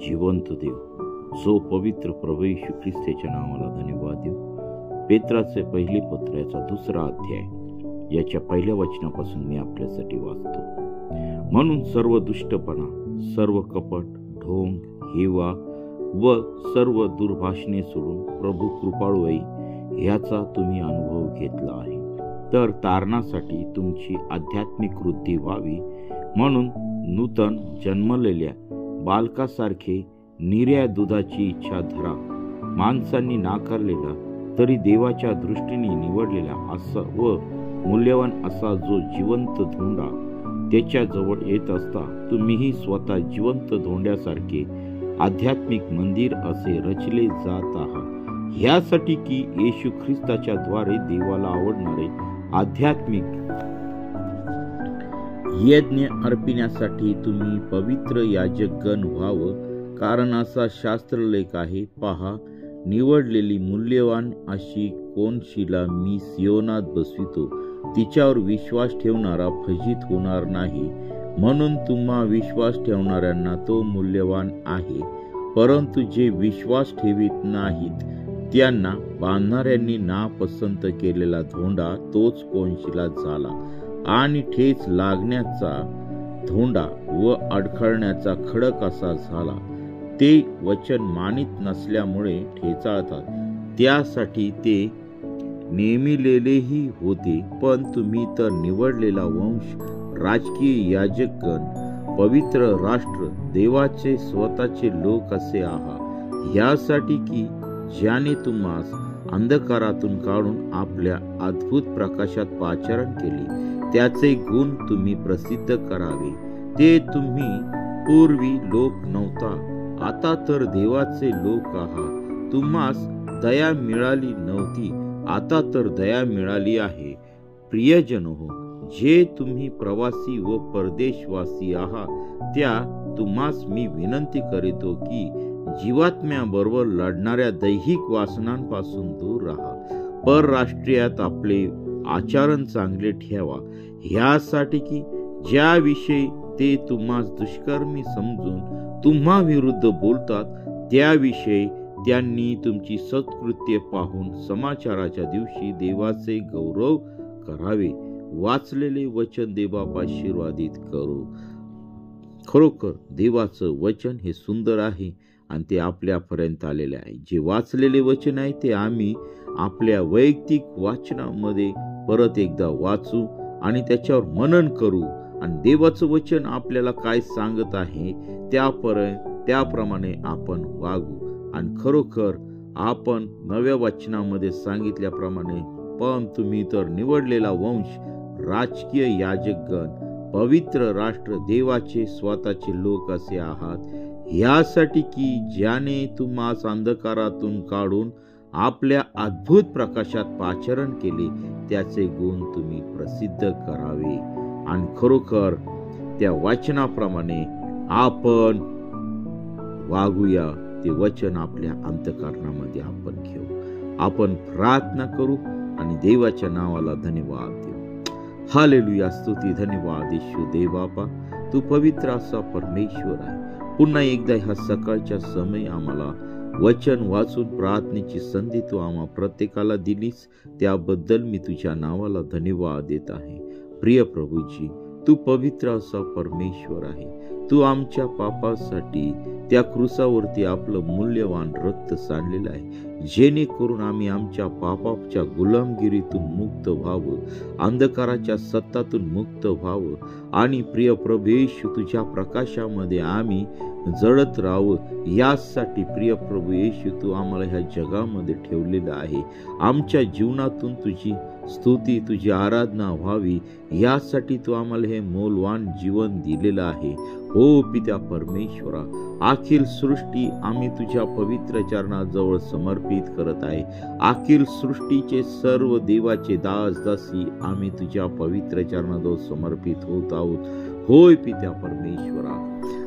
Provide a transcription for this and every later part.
जिवंत देव, जो पवित्र प्रभू येशू ख्रिस्ताच्या नावाला धन्यवाद देऊ. पेत्राचे पहिले पत्र याचा 2रा अध्याय याच्या पहिल्या वचनापासून मी आपल्यासाठी वाचतो. म्हणून सर्व दुष्टपणा, सर्व कपट, ढोंग, हेवा व सर्व दुर्भाषणे सोडून प्रभू कृपाळू ह्याचा तुम्ही अनुभव घेतला आहे, तर तारणासाठी तुमची आध्यात्मिक वृद्धी व्हावी म्हणून नूतन जन्मलेल्या बालकासारखे निर्या दुधाची इच्छा धरा. माणसांनी नाकारलेला तरी देवाच्या दृष्टीने निवडलेला असा व मूल्यवान असा जो जिवंत धोंडा त्याच्या जवळ येत असता तुम्हीही स्वतः जिवंत धोंड्यासारखे आध्यात्मिक मंदिर असे रचले जात आहात, ह्यासाठी की येशू ख्रिस्ताच्या द्वारे देवाला आवडणारे आध्यात्मिक यज्ञ अर्पिण्यासाठी तुम्ही पवित्र याजकगण व्हावं. कारण असा शास्त्रलेख आहे, पहा, निवडलेली मूल्यवान अशी कोनशिला मी सियोनात बसवितो, तिच्यावर विश्वास ठेवणारा फजित होणार नाही. म्हणून तुम्हा विश्वास ठेवणाऱ्यांना तो मूल्यवान आहे. परंतु जे विश्वास ठेवीत नाहीत त्यांना बांधणाऱ्यांनी नापसंत केलेला धोंडा तोच कोनशिला झाला आणि ठेच लागण्याचा धोंडा व अडखळण्याचा खडक असा झाला. ते वचन मानित नसल्यामुळे ठेचाळतात, त्यासाठी ते नेमिलेलेही होते. पण तुम्ही तर निवडलेला वंश, राजकीय याजकगण, पवित्र राष्ट्र, देवाचे स्वतःचे लोक असे आहात, यासाठी की ज्याने तुम्हास अंधकारातून काढून आपल्या अद्भुत प्रकाशात पाचारण केले त्याचे गुण तुम्ही प्रसिद्ध करावे. ते तुम्ही पूर्वी लोक नव्हता, आता तर देवाचे लोक आहात. तुम्हास दया मिळाली नव्हती, आता तर दया मिळाली आहे. प्रियजन हो, जे तुम्ही प्रवासी व परदेशवासी आहात त्या तुम्हास मी विनंती करीतो की जीवात्म्याबरोबर लढणाऱ्या दैहिक वासनांपासून दूर राहा. परराष्ट्रीयात आपले आचरण चांगले ठेवा, ह्यासाठी की ज्याविषयी ते तुम्हास दुष्कर्मी समजून तुम्हा विरुद्ध बोलतात त्याविषयी त्यांनी तुमची सत्कृत्य पाहून समाचाराच्या दिवशी देवाचे गौरव करावे. वाचलेले वचन देवबाप आशीर्वादित करो. खरोखर देवाचं वचन हे सुंदर आहे आणि ते आपल्यापर्यंत आलेले आहे. जे वाचलेले वचन आहे ते आम्ही आपल्या वैयक्तिक वाचनामध्ये परत एकदा वाचू आणि त्याच्यावर मनन करू आणि देवाचं वचन आपल्याला काय सांगत आहे त्याप्रमाणे आपण वागू. आणि खरोखर आपण नव्या वचनामध्ये सांगितल्याप्रमाणे, पण तुम्ही तर निवडलेला वंश, राजकीय याजकगण, पवित्र राष्ट्र, देवाचे स्वतःचे लोक असे आहात, ह्यासाठी की ज्याने तुम्हास अंधकारातून काढून आपल्या अद्भुत प्रकाशात पाचारण केले त्याचे गुण तुम्ही प्रसिद्ध करावे. आणि खरोखर त्या वचनाप्रमाणे आपण वागूया. ते वचन आपल्या अंतःकरणामध्ये आपण घेऊ. आपण प्रार्थना करू आणि देवाच्या नावाला धन्यवाद देऊ. हालेलुया, स्तुती, धन्यवाद येशू देवबापा, तू पवित्र असा परमेश्वर आहे. पुन्हा एकदा ह्या सकाळच्या समय आम्हाला वचन वाचून प्रार्थनेची संधी तू आम्हा प्रत्येकाला दिलीस, त्याबद्दल मी तुझ्या नावाला धन्यवाद देत आहे. प्रिय प्रभूजी, तू पवित्र असा परमेश्वर आहे. तू आमच्या पापासाठी त्या क्रूसावरती आपलं मूल्यवान रक्त सांडलेलं आहे, जेणेकरून आम्ही आमच्या पापाच्या गुलामगिरीतून मुक्त व्हावं, अंधकाराच्या सत्तातून मुक्त व्हावं आणि प्रिय प्रभू येशू तुझ्या प्रकाशामध्ये आम्ही जळत राहावं. यासाठी प्रिय प्रभू येशू तू आम्हाला ह्या जगामध्ये ठेवलेलं आहे. आमच्या जीवनातून तुझी स्तुती, तुझी आराधना व्हावी, यासाठी तू आम्हाला हे मौल्यवान जीवन दिलेलं आहे. हो पित्या परमेश्वरा, अखिल सृष्टी आम्ही तुझ्या पवित्र चरणाजवळ समर्पित करत आहे. अखिल सृष्टीचे सर्व देवाचे दास दासी आम्ही तुझ्या पवित्र चरणाजवळ समर्पित होत आहोत. होय पित्या परमेश्वरा,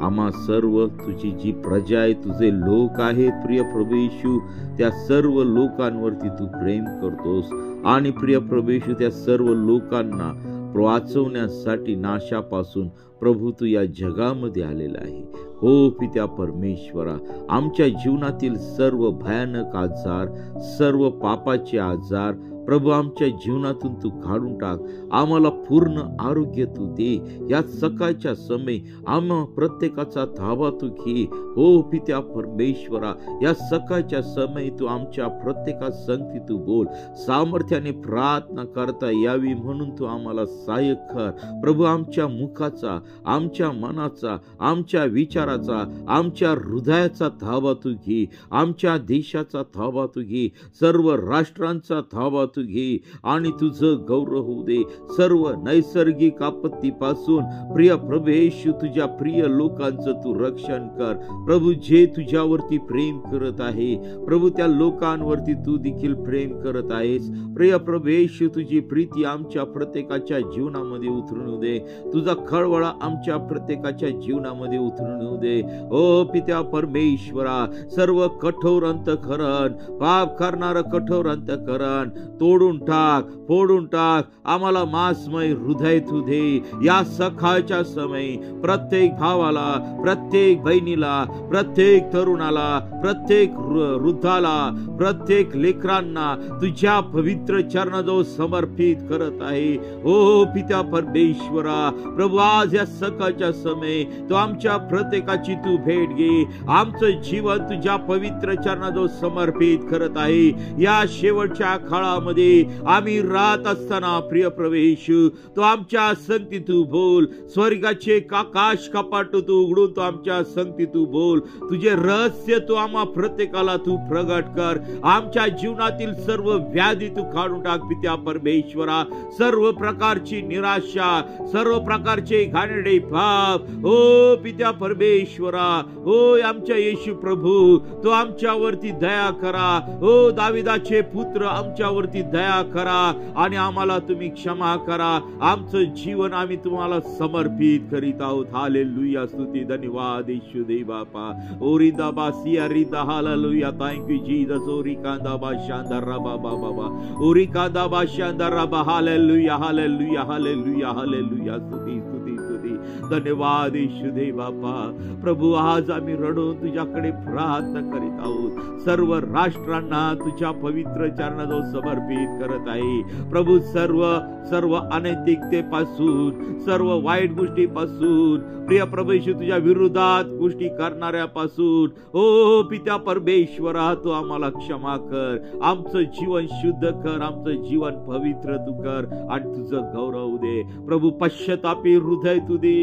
आम्हा सर्व तुझी जी प्रजा आहे, तुझे लोक आहेत प्रिय प्रभू येशू, त्या सर्व लोकांवरती तू प्रेम करतोस आणि प्रिय प्रभू येशू त्या सर्व लोकांना वाचवण्यासाठी नाशापासून प्रभू तू या जगामध्ये आलेला आहे. हो पित्या परमेश्वरा, आमच्या जीवनातील सर्व भयानक आजार, सर्व पापाचे आजार प्रभू आमच्या जीवनातून तू काढून टाक. आम्हाला पूर्ण आरोग्य तू दे. या सकाळच्या समय आम्हा प्रत्येकाचा ताबा तू घे. हो पित्या परमेश्वरा, या सकाळच्या समय तू आमच्या प्रत्येका संगती तू बोल. सामर्थ्याने प्रार्थना करता यावी म्हणून तू आम्हाला सहाय्य कर. प्रभू आमच्या मुखाचा, आमच्या मनाचा, आमच्या विचाराचा, आमच्या हृदयाचा ताबा तू घे. आमच्या देशाचा ताबा तू घे. सर्व राष्ट्रांचा ताबा तू घे आणि तुझं गौरव होऊ दे. सर्व नैसर्गिक आपत्तीपासून प्रिय प्रभू येशू तुझ्या प्रिय लोकांचं तू रक्षण कर. प्रभू जे तुझ्यावरती प्रेम करत आहे प्रभू त्या लोकांवरती तू देखील प्रेम करत आहेस. प्रिय प्रभू येशू तुझी प्रीती आमच्या प्रत्येकाच्या जीवनामध्ये उतरून दे. तुझा खळवळा आमच्या प्रत्येकाच्या जीवनामध्ये उतरून दे. ओ पित्या परमेश्वरा, सर्व कठोर अंतःकरण, पाप करणारं कठोर अंतःकरण तोडून टाक, फोडून टाक. आम्हाला मांसमय हृदय तू दे. या सकाळच्या समय प्रत्येक भावाला, प्रत्येक बहिणीला, प्रत्येक तरुणाला, प्रत्येक वृद्धाला, प्रत्येक लेकरांना तुझ्या पवित्र चरणाजवळ समर्पित करत आहे. ओ पित्या परमेश्वरा, प्रभू आज या सकाळच्या समय तो आमच्या प्रत्येकाची तू भेट घे. आमचं जीवन तुझ्या पवित्र चरणाजवळ समर्पित करत आहे. या शेवटच्या काळामध्ये आम्ही राहत असताना प्रिय प्रभू येशू तो आमच्या संगती तू बोल. स्वर्गाचे आकाश कपाट तू उघडून तो आमच्या संगती तू बोल. तुझे रहस्य तू आम्हा प्रत्येकाला तू प्रगट कर. आमच्या जीवनातील सर्व व्याधी तू काढून टाक पित्या परमेश्वरा. सर्व प्रकारची निराशा, सर्व प्रकारचे घाणेरडे पाप ओ पित्या परमेश्वरा, ओ आमच्या येशू प्रभू तो आमच्यावरती दया करा. ओ दाविदाचे पुत्र आमच्यावरती दया करा आणि आम्हाला तुम्ही क्षमा करा. आमचं जीवन आम्ही तुम्हाला समर्पित करीत आहोत. हालेलुया, स्तुती धन्यवाद येशू दे बापा. ओरिदा बासिया रिदा हालेलुया. Thank you Jesus. ओरिकांदा बा शांदारा बाबा बाबा. ओरिकांदा बा शांदारा बा. Hallelujah hallelujah hallelujah hallelujah. स्तुती स्तुती स्तुती. धन्यवाद येशू दे बापा. प्रभू आज आम्ही रडून तुझ्याकडे प्रार्थना करीत आहोत. सर्व राष्ट्रांना तुझ्या पवित्र चरणाजवळ समर्पित करत आहे. प्रभू सर्व अनैतिकतेपासून, सर्व वाईट गोष्टीपासून, प्रिय प्रभू येशू तुझ्या विरोधात गोष्टी करणाऱ्यापासून ओ पित्या परमेश्वरा तू आम्हाला क्षमा कर. आमचं जीवन शुद्ध कर. आमचं जीवन पवित्र तू कर आणि तुझं गौरव दे. प्रभू पश्चातापी हृदय तू दे.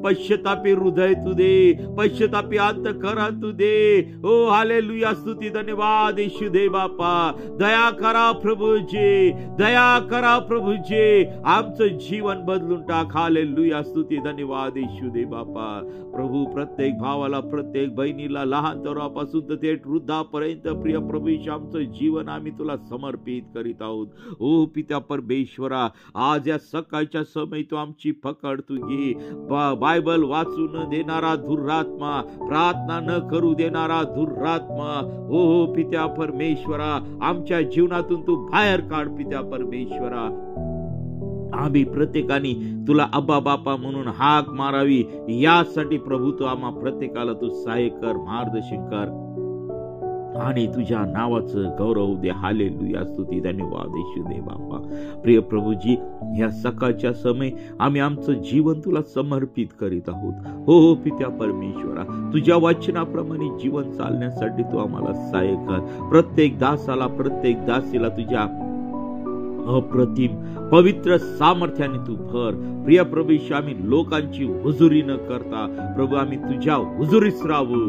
पश्चातापी हृदय तू दे. पश्चातापी अंतःकरण तू दे. ओ हालेलुया, स्तुती धन्यवाद येशू दे बापा. दया करा प्रभूजी, दया करा प्रभूजी. आमचं जीवन बदलून टाक. हालेलुया, स्तुती धन्यवाद येशू दे बापा. प्रभू प्रत्येक भावाला, प्रत्येक बहिणीला, लहान तरुणापासून तर थेट वृद्धापर्यंत प्रिय प्रभू आमचं जीवन आम्ही तुला समर्पित करीत आहोत. ओ पित्या परमेश्वरा, आज या सकाळच्या समय तू आमची पकड तू घे. बायबल वाचून देणारा दुरात्मा, प्रार्थना न करू देणारा दुरात्मा ओ पित्या परमेश्वरा आमच्या जीवनातून तू बाहेर काढ पित्या परमेश्वरा. आम्ही प्रत्येकाने तुला अब्बा बापा म्हणून हाक मारावी यासाठी प्रभू तू आम्हा प्रत्येकाला तू सहाय्य कर, मार्गदर्शन कर आणि तुझ्या नावाचं गौरव दे. हालेलुया, स्तुती धन्यवाद येशू दे बापा. प्रिय प्रभूजी, या सकाळच्या समय आम्ही आमचं जीवन तुला समर्पित करीत आहोत. हो पित्या परमेश्वरा, तुझ्या वचनाप्रमाणे जीवन चालण्यासाठी तू आम्हाला सहाय्य कर. प्रत्येक दासाला, प्रत्येक दासीला तुझ्या अप्रतिम पवित्र सामर्थ्याने तू भर. प्रिय प्रभू, आम्ही लोकांची हुजुरी न करता प्रभू आम्ही तुझ्या हुजुरीस राहू,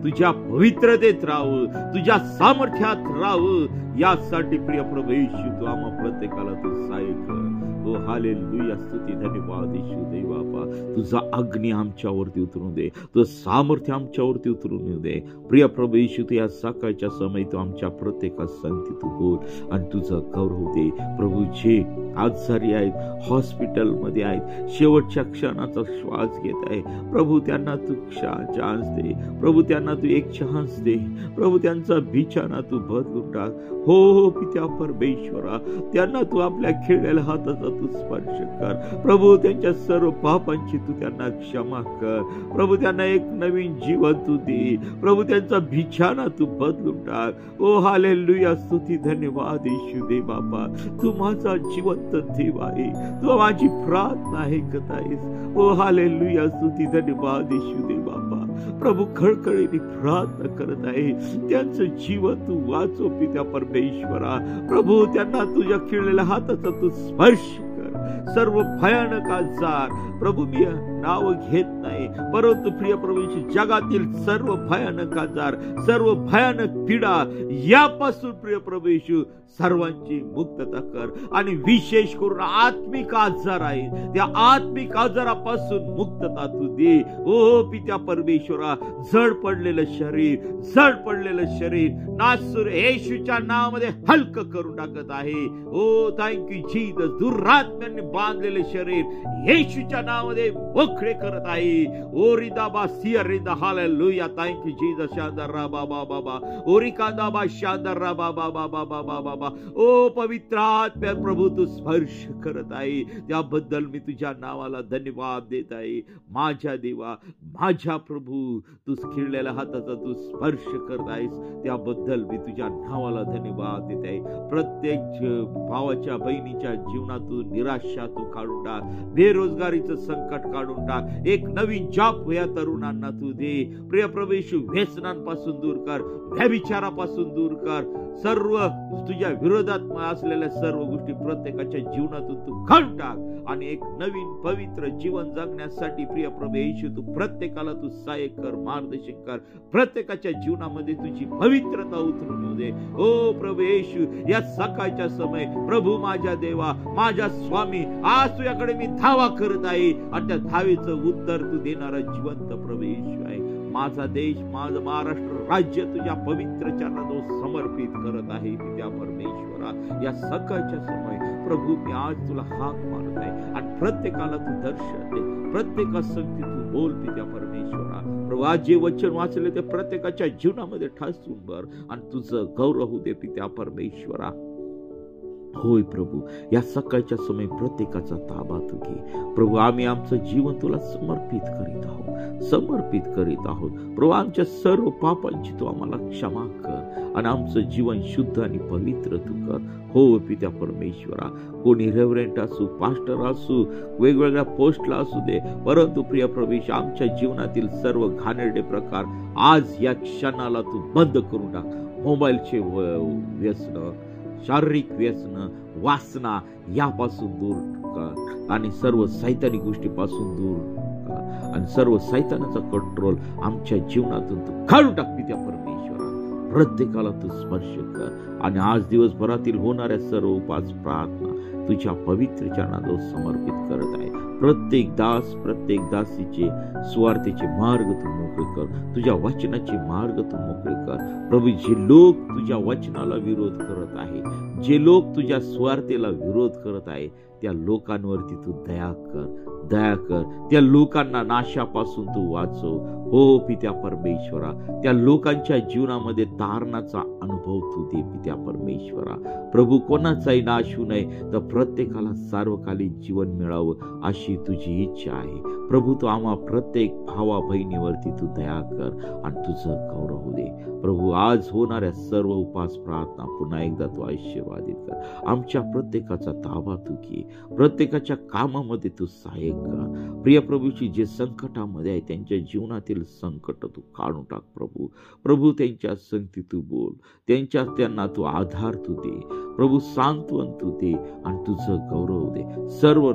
तुझ्या पवित्रतेत राहू, तुझ्या सामर्थ्यात राहू. यासाठी प्रिय प्रभू तू आम्हा प्रत्येकाला तू सहाय्य कर. हो हालेलुया, स्तुती धन्यवाद येशू दे बापा. तुझा अग्नी आमच्यावरती उतरून दे, तुझं सामर्थ्य आमच्यावरती उतरून दे. प्रिय प्रभू येशू, तू या सकाळच्या समय तू आमच्या प्रत्येका संगती तू बोल आणि तुझं गौरव दे. प्रभू, जे आजारी आहेत, हॉस्पिटलमध्ये आहेत, शेवटच्या क्षणाचा श्वास घेत आहे प्रभू, त्यांना तू चान्स दे. प्रभू, त्यांना तू एक चान्स दे. प्रभू, त्यांचा बिछाना तू बदलून टाक. हो पित्या परमेश्वरा, त्यांना तू आपल्या खेळलेल्या हाताचा हाताचा तू स्पर्श कर प्रभू. त्यांच्या सर्व पापांची तू त्यांना क्षमा कर प्रभू. त्यांना एक नवीन जीवन तू दे प्रभू. त्यांचा बिछाना तू बदलून टाक. ओ हालेलुया, स्तुती धन्यवाद येशू दे बाबा. तू माझा जिवंत देव आहे. तू माझी प्रार्थना ऐकत आहेस. ओ हालेलुया, स्तुती धन्यवाद येशू दे बाबा. प्रभू खळखळीने प्रार्थना करत आहे. त्यांचं जीवन तू वाचव पित्या परमेश्वरा. प्रभू त्यांना तुझ्या खिळलेल्या हाताचा तू स्पर्श कर. सर्व भयानक आजार प्रभू मी नाव घेत नाही, परंतु प्रिय प्रभू जगातील सर्व भयानक आजार, सर्व भयानक पीडा यापासून प्रिय प्रभू सर्वांची मुक्तता कर. आणि विशेष करून आत्मिक आजार आहे त्या आत्मिक आजारापासून मुक्तता तू दे. ओ पित्या परमेश्वरा, जड पडलेलं शरीर नासूर येशूच्या नावामध्ये हलकं करून टाकत आहे. ओ थँक्यू जीसस. दुरात्म्यांनी बांधलेले शरीर येशूच्या नावामध्ये मोकळे करत आहे. ओ रिदाबा सिया रिदा हालेलुया. Thank you Jesus. शांदार राबा बाबा ओरिकादाबा शांदार राबा बाबा बाबा बाबा. ओ पवित्र आत्म्या प्रभू तू स्पर्श करत आहे. त्याबद्दल मी तुझ्या नावाला धन्यवाद देत आहे. माझ्या देवा, माझ्या प्रभू, तू खिळलेल्या हाताचा तू स्पर्श करत आहेस त्याबद्दल मी तुझ्या नावाला धन्यवाद देत आहे. प्रत्येक भावाच्या बहिणीच्या जीवनातून निराशा तू काढून टाक. बेरोजगारीचं संकट काढून टाक. एक नवीन जॉब या तरुणांना तू दे. प्रिय प्रभू येशू, व्यसनांपासून दूर कर, व्यभिचारापासून दूर कर. सर्व तुझ्या विरोधात असलेल्या सर्व गोष्टी प्रत्येकाच्या जीवनातून तू काढून टाक. आणि एक नवीन पवित्र जीवन जगण्यासाठी प्रिय प्रभू येशू तू प्रत्येकाला तू सहाय्य कर, मार्गदर्शन कर. प्रत्येकाच्या जीवनामध्ये तुझी पवित्रता उतरून येऊ दे. ओ प्रभू येशू, या सकाळच्या समय प्रभू माझ्या देवा, माझ्या स्वामी, आज तुझ्याकडे मी धावा करत आहे आणि त्या धावेचं उत्तर तू देणारा जिवंत प्रभू येशू आहे. माझा देश, माझं महाराष्ट्र राज्य तुझ्या पवित्र चरणात समर्पित करत आहे पित्या परमेश्वरा. या सकाळच्या समय प्रभू मी आज तुला हाक मारत आहे आणि प्रत्येकाला तू दर्शन दे. प्रत्येकासंगती तू बोल पित्या परमेश्वरा. प्रभू आज जे वचन वाचले ते प्रत्येकाच्या जीवनामध्ये ठासून भर आणि तुझं गौरव होऊ दे पित्या परमेश्वरा. होय प्रभू, या सकाळच्या समय प्रत्येकाचा ताबा तू घे प्रभू. आम्ही आमचं जीवन तुला समर्पित करीत आहोत प्रभू. आमच्या सर्व पापांची तू आम्हाला क्षमा कर आणि आमचं जीवन शुद्ध आणि पवित्र तू कर. हो पित्या परमेश्वरा, कोणी रेव्हरंट असू, पास्टर असू, वेगवेगळ्या पोस्टला असू दे, परंतु प्रिय प्रभू आमच्या जीवनातील सर्व घाणेरडे प्रकार आज या क्षणाला तू बंद करून टाक. मोबाईलचे व्यसन, शारीरिक व्यसन, वासना यापासून दूर कर आणि सर्व सैतानी गोष्टीपासून दूर कर आणि सर्व सैतानाचा कंट्रोल आमच्या जीवनातून तू काढून टाक पित्या परमेश्वरा. प्रत्येकाला तू स्पर्श कर आणि आज दिवसभरातील होणाऱ्या सर्व उपास प्रार्थना तुझ्या पवित्र चरणाजवळ समर्पित करत आहे. प्रत्येक दास, प्रत्येक दासीचे स्वार्थेचे मार्ग तू मोकळे कर. तुझ्या वचनाचे मार्ग तू मोकळे कर प्रभू. जे लोक तुझ्या वचनाला विरोध करत आहे, जे लोक तुझ्या स्वार्थेला विरोध करत आहे, त्या लोकांवरती तू दया कर. त्या लोकांना नाशापासून तू वाचव. हो पित्या परमेश्वरा, त्या लोकांच्या जीवनामध्ये तारणाचा अनुभव तू दे पित्या परमेश्वरा. प्रभू कोणाचाही नाश होऊ नये, तर प्रत्येकाला सार्वकालिक जीवन मिळावं अशी तुझी इच्छा आहे प्रभू. तू आम्हा प्रत्येक भावा बहिणीवरती तू दया कर आणि तुझं गौरव होऊ दे प्रभू. आज होणाऱ्या सर्व उपास प्रार्थना पुन्हा एकदा तू आशीर्वादित कर. आमच्या प्रत्येकाचा ताबा तू घे. प्रत्येकाच्या कामामध्ये तू सहाय्य कर. प्रिय प्रभूची जे संकटामध्ये आहे त्यांच्या जीवनातील संकट तू काढून टाक प्रभू. त्यांच्या संगती तू बोल. त्यांना तू आधार तू दे प्रभू. सांत्वन तू दे आणि तुझं गौरव दे. सर्व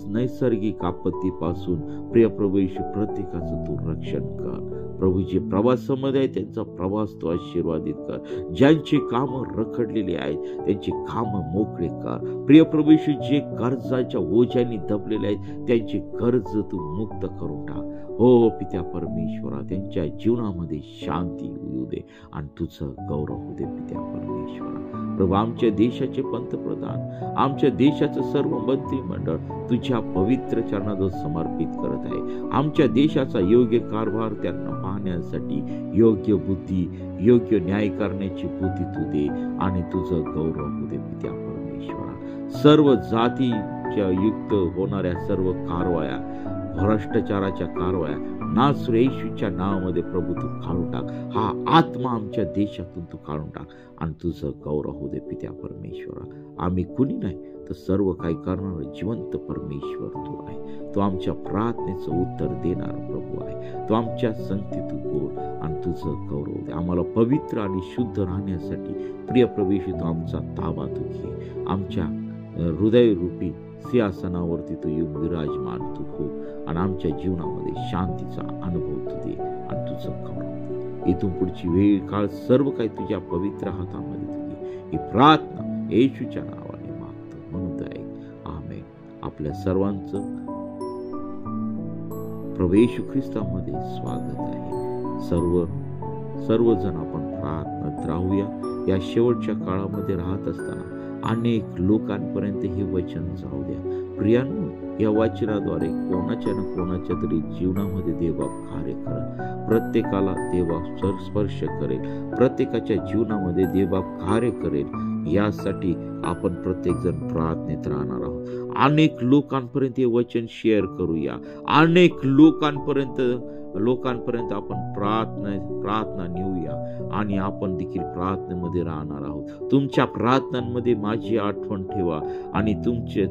नैसर्गिक आपत्तीपासून प्रिय प्रभू येशू प्रत्येकाचं तू रक्षण कर प्रभू. जे प्रवासामध्ये आहे त्यांचा प्रवास तू आशीर्वादित कर. ज्यांची कामं रखडलेली आहेत त्यांची कामं मोकळे कर प्रिय प्रभू येशू. जे कर्जाच्या ओझ्याने दबलेले आहेत त्यांचे कर्ज तू मुक्त करून टाक. हो पित्या परमेश्वरा, त्यांच्या जीवनामध्ये शांती येऊ दे आणि तुझं गौरव होऊ दे पित्या परमेश्वरा. प्रभू आमच्या देशाचे पंतप्रधान, आमच्या देशाचं सर्व मंत्रिमंडळ तुझ्या पवित्र चरणाजवळ समर्पित करत आहे. आमच्या देशाचा योग्य कारभार त्यांना पाहण्यासाठी योग्य बुद्धी, योग्य न्याय करण्याची बुद्धी तू दे आणि तुझं गौरव होऊ दे पित्या परमेश्वरा. परमेश्वरा. सर्व जातीच्या युक्त होणाऱ्या सर्व कारवाया, भ्रष्टाचाराच्या कारवाया नासर येशूच्या नावामध्ये प्रभू तू काढून टाक. हा आत्मा आमच्या देशातून तू काढून टाक आणि तुझं गौरव होऊ दे पित्या परमेश्वरा. आम्ही कुणी नाही तर सर्व काही करणारं जिवंत परमेश्वर तू आहे. तो आमच्या प्रार्थनेचं उत्तर देणारा प्रभू आहे. तो आमच्या संगतीत बोल आणि तुझं गौरव दे. आम्हाला पवित्र आणि शुद्ध राहण्यासाठी प्रिय प्रभू तो आमचा ताबा तू घे. आमच्या हृदयरूपी सिंहासनावरती तू येऊन विराजमान तू हो आणि आमच्या जीवनामध्ये शांतीचा अनुभव तू दे आणि तुझं गौरव. इथून पुढची वेळ काळ सर्व काही तुझ्या पवित्र हातामध्ये तू घे. ही प्रार्थना येशूच्या नावाने मागतो म्हणून दे. आमेन. आपल्या सर्वांचं प्रभू येशू ख्रिस्तामध्ये स्वागत आहे. सर्वजण आपण प्रार्थनेत राहूया. या शेवटच्या काळामध्ये राहत असताना अनेक लोकांपर्यंत हे वचन जाऊ द्या. प्रियांनो, या वचनाद्वारे कोणाच्या ना कोणाच्या तरी जीवनामध्ये देवबाप कार्य करेल. प्रत्येकाला देवबाप स्पर्श करेल. प्रत्येकाच्या जीवनामध्ये देवबाप कार्य करेल. यासाठी आपण प्रत्येक जण प्रार्थनेत राहणार आहोत. अनेक लोकांपर्यंत हे वचन शेअर करूया. अनेक लोकांपर्यंत आपण प्रार्थना नेऊया आणि आपण देखील प्रार्थनेमध्ये राहणार आहोत. तुमच्या प्रार्थनांमध्ये माझी आठवण ठेवा आणि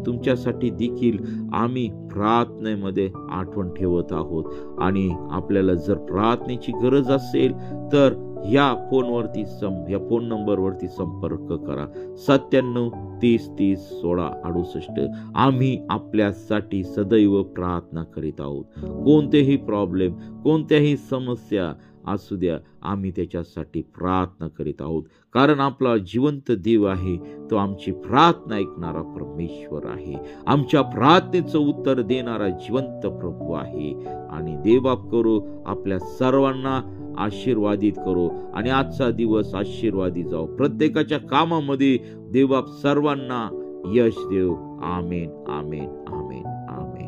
तुमच्यासाठी देखील आम्ही प्रार्थनेमध्ये आठवण ठेवत आहोत. आणि आपल्याला जर प्रार्थनेची गरज असेल तर या फोन नंबरवरती संपर्क करा. 97 30 30 16 68. आम्ही आपल्यासाठी सदैव प्रार्थना करीत आहोत. कोणतेही प्रॉब्लेम, कोणत्याही समस्या असू द्या, आम्ही त्याच्यासाठी प्रार्थना करीत आहोत. कारण आपला जिवंत देव आहे. तो आमची प्रार्थना ऐकणारा परमेश्वर आहे. आमच्या प्रार्थनेचं उत्तर देणारा जिवंत प्रभू आहे. आणि देवबाप करो आपल्या सर्वांना आशीर्वादित करो आणि आजचा दिवस आशीर्वादी जाओ. प्रत्येकाच्या कामामध्ये देवबाप सर्वांना यश देव. आमेन, आमेन, आमेन, आमेन.